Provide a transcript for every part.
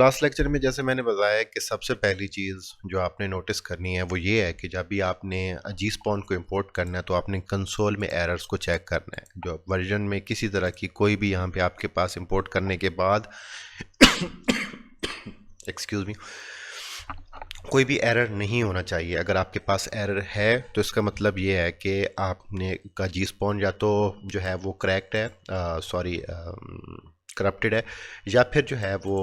Last lecture में जैसे मैंने बताया कि सबसे पहली चीज़ जो आपने नोटिस करनी है वो ये है कि जब भी आपने gSpawn को इंपोर्ट करना है तो आपने कंसोल में एरर्स को चेक करना है। जो वर्जन में किसी तरह की कोई भी यहाँ पे आपके पास इंपोर्ट करने के बाद एक्सक्यूज़ मी, कोई भी एरर नहीं होना चाहिए। अगर आपके पास एरर है तो इसका मतलब ये है कि आपने का gSpawn या तो जो है वो क्रैक्ड है, करप्टेड है, या फिर जो है वो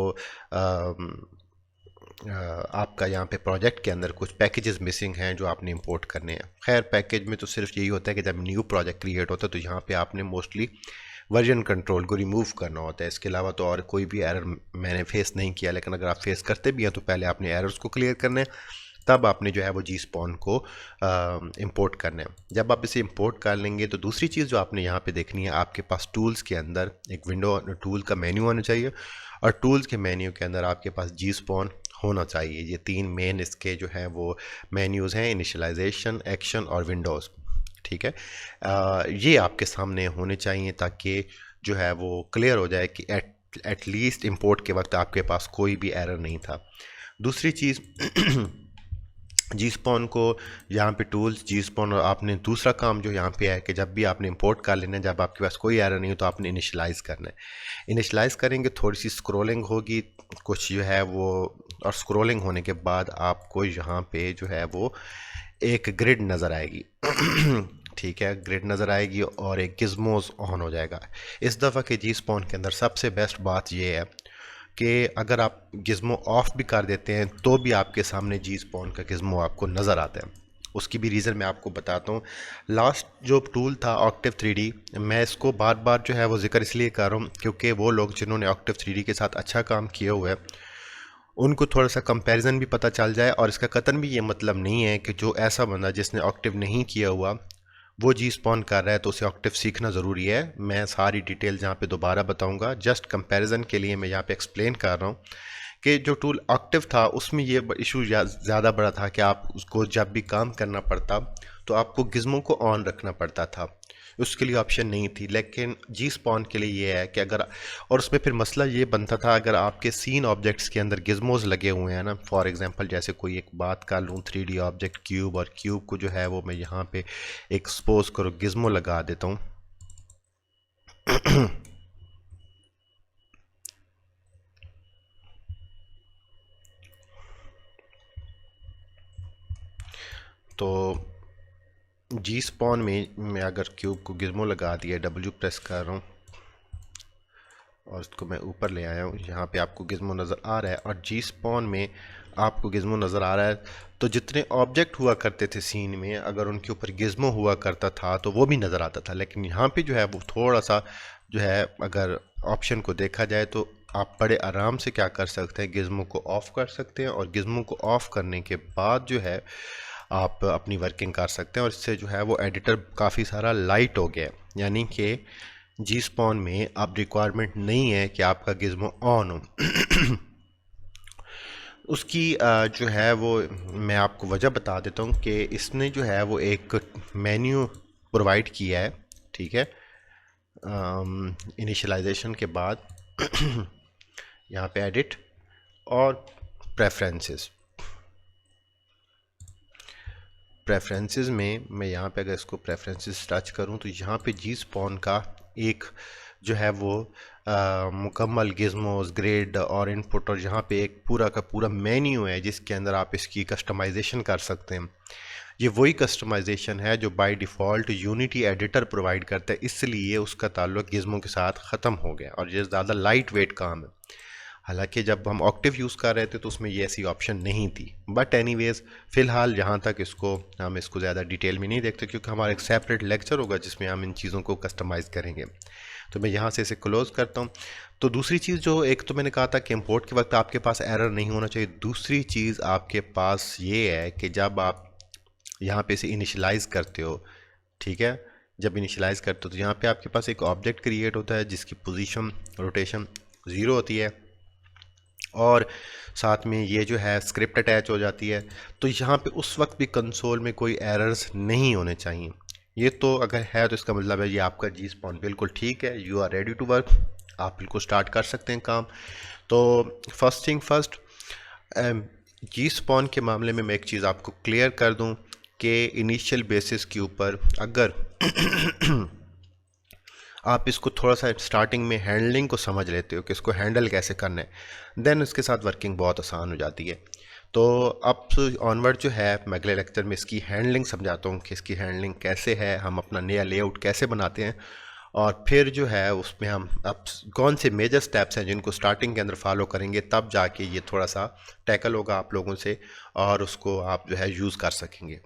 आपका यहाँ पे प्रोजेक्ट के अंदर कुछ पैकेजेस मिसिंग हैं जो आपने इंपोर्ट करने हैं। खैर पैकेज में तो सिर्फ यही होता है कि जब न्यू प्रोजेक्ट क्रिएट होता है तो यहाँ पे आपने मोस्टली वर्जन कंट्रोल को रिमूव करना होता है। इसके अलावा तो और कोई भी एरर मैंने फेस नहीं किया, लेकिन अगर आप फेस करते भी हैं तो पहले आपने एरर्स को क्लियर करना है, तब आपने जो है वो gSpawn को इंपोर्ट करना है। जब आप इसे इंपोर्ट कर लेंगे तो दूसरी चीज़ जो आपने यहाँ पे देखनी है, आपके पास टूल्स के अंदर एक विंडो टूल का मेन्यू होना चाहिए और टूल्स के मेन्यू के अंदर आपके पास gSpawn होना चाहिए। ये तीन मेन इसके जो है वो मेन्यूज़ हैं, इनिशियलाइजेशन, एक्शन और विंडोज़। ठीक है, ये आपके सामने होने चाहिए ताकि जो है वो क्लियर हो जाए कि एटलीस्ट इंपोर्ट के वक्त आपके पास कोई भी एरर नहीं था। दूसरी चीज़ gSpawn को यहाँ पे टूल्स gSpawn, और आपने दूसरा काम जो यहाँ पे है कि जब भी आपने इंपोर्ट कर लेना है, जब आपके पास कोई एरर नहीं हो तो आपने इनिशियलाइज़ करना है। इनिशियलाइज़ करेंगे, थोड़ी सी स्क्रॉलिंग होगी कुछ जो है वो, और स्क्रॉलिंग होने के बाद आपको यहाँ पे जो है वो एक ग्रिड नज़र आएगी ठीक है, ग्रिड नज़र आएगी और एक गिज़मोस ऑन हो जाएगा। इस दफ़ा के gSpawn के अंदर सबसे बेस्ट बात यह है कि अगर आप गिज़मो ऑफ भी कर देते हैं तो भी आपके सामने gSpawn का गिज़मो आपको नज़र आता है। उसकी भी रीज़न मैं आपको बताता हूँ। लास्ट जो टूल था ऑक्टेव 3D, मैं इसको बार बार जो है वो जिक्र इसलिए कर रहा हूँ क्योंकि वो लोग जिन्होंने ऑक्टेव 3D के साथ अच्छा काम किया हुआ है उनको थोड़ा सा कंपैरिजन भी पता चल जाए। और इसका कतन भी ये मतलब नहीं है कि जो ऐसा बंदा जिसने ऑक्टेव नहीं किया हुआ वो gSpawn कर रहा है तो उसे ऑक्टेव सीखना ज़रूरी है। मैं सारी डिटेल यहाँ पे दोबारा बताऊंगा, जस्ट कंपैरिजन के लिए मैं यहाँ पे एक्सप्लेन कर रहा हूँ कि जो टूल ऑक्टेव था उसमें ये इशू ज़्यादा बड़ा था कि आप उसको जब भी काम करना पड़ता तो आपको गिज़मो को ऑन रखना पड़ता था, उसके लिए ऑप्शन नहीं थी। लेकिन gSpawn के लिए ये है कि अगर, और उसमें फिर मसला ये बनता था अगर आपके सीन ऑब्जेक्ट्स के अंदर गिज़मोज लगे हुए हैं ना, फॉर एग्जांपल जैसे कोई एक बात कर लूँ 3D ऑब्जेक्ट क्यूब, और क्यूब को जो है वो मैं यहाँ पे एक्सपोज करो गिज़मो लगा देता हूँ तो gSpawn में मैं अगर क्यूब को गिज़मो लगा दिया, W प्रेस कर रहा हूँ और इसको मैं ऊपर ले आया हूँ, यहाँ पे आपको गिज़मो नज़र आ रहा है और gSpawn में आपको गिज़मो नज़र आ रहा है। तो जितने ऑब्जेक्ट हुआ करते थे सीन में, अगर उनके ऊपर गिज़मो हुआ करता था तो वो भी नज़र आता था। लेकिन यहाँ पे जो है वो थोड़ा सा जो है, अगर ऑप्शन को देखा जाए तो आप बड़े आराम से क्या कर सकते हैं, गिज़मो को ऑफ़ कर सकते हैं और गिज़मो को ऑफ़ करने के बाद जो है आप अपनी वर्किंग कर सकते हैं। और इससे जो है वो एडिटर काफ़ी सारा लाइट हो गया, यानी कि gSpawn में अब रिक्वायरमेंट नहीं है कि आपका गिज़मो ऑन हो उसकी जो है वो मैं आपको वजह बता देता हूँ कि इसने जो है वो एक मेन्यू प्रोवाइड किया है। ठीक है, इनिशियलाइजेशन के बाद यहाँ पे एडिट और प्रेफरेंसेस में मैं यहाँ पे अगर इसको प्रेफरेंसेस टच करूँ तो यहाँ पे gSpawn का एक जो है वो मुकम्मल गिज़मोज, ग्रिड और इनपुट, और यहाँ पे एक पूरा का पूरा मेन्यू है जिसके अंदर आप इसकी कस्टमाइजेशन कर सकते हैं। ये वही कस्टमाइजेशन है जो by default unity editor provide करता है, इसलिए उसका ताल्लुक गिज़मो के साथ ख़त्म हो गया और ये ज़्यादा लाइट वेट काम है। हालांकि जब हम ऑक्टिव यूज़ कर रहे थे तो उसमें ये ऐसी ऑप्शन नहीं थी, बट एनीवेज फ़िलहाल यहाँ तक इसको हम इसको ज़्यादा डिटेल में नहीं देखते क्योंकि हमारा एक सेपरेट लेक्चर होगा जिसमें हम इन चीज़ों को कस्टमाइज़ करेंगे। तो मैं यहाँ से इसे क्लोज़ करता हूँ। तो दूसरी चीज़ जो, एक तो मैंने कहा था कि इंपोर्ट के वक्त आपके पास एरर नहीं होना चाहिए। दूसरी चीज़ आपके पास ये है कि जब आप यहाँ पे इसे इनिशियलाइज़ करते हो, ठीक है, जब इनिशियलाइज़ करते हो तो यहाँ पे आपके पास एक ऑब्जेक्ट क्रिएट होता है जिसकी पोजीशन रोटेशन 0 होती है और साथ में ये जो है स्क्रिप्ट अटैच हो जाती है। तो यहाँ पे उस वक्त भी कंसोल में कोई एरर्स नहीं होने चाहिए। ये तो अगर है तो इसका मतलब है ये आपका gSpawn बिल्कुल ठीक है, you are ready to work, आप बिल्कुल स्टार्ट कर सकते हैं काम। तो first thing first, gSpawn के मामले में मैं एक चीज़ आपको क्लियर कर दूं कि इनिशियल बेसिस के ऊपर अगर आप इसको थोड़ा सा स्टार्टिंग में हैंडलिंग को समझ लेते हो कि इसको हैंडल कैसे करना है, देन उसके साथ वर्किंग बहुत आसान हो जाती है। तो अब ऑनवर्ड जो है मैं अगले लेक्चर में इसकी हैंडलिंग समझाता हूँ कि इसकी हैंडलिंग कैसे है, हम अपना नया लेआउट कैसे बनाते हैं, और फिर जो है उसमें हम अब कौन से मेजर स्टेप्स हैं जिनको स्टार्टिंग के अंदर फॉलो करेंगे, तब जाके ये थोड़ा सा टैकल होगा आप लोगों से और उसको आप जो है यूज़ कर सकेंगे।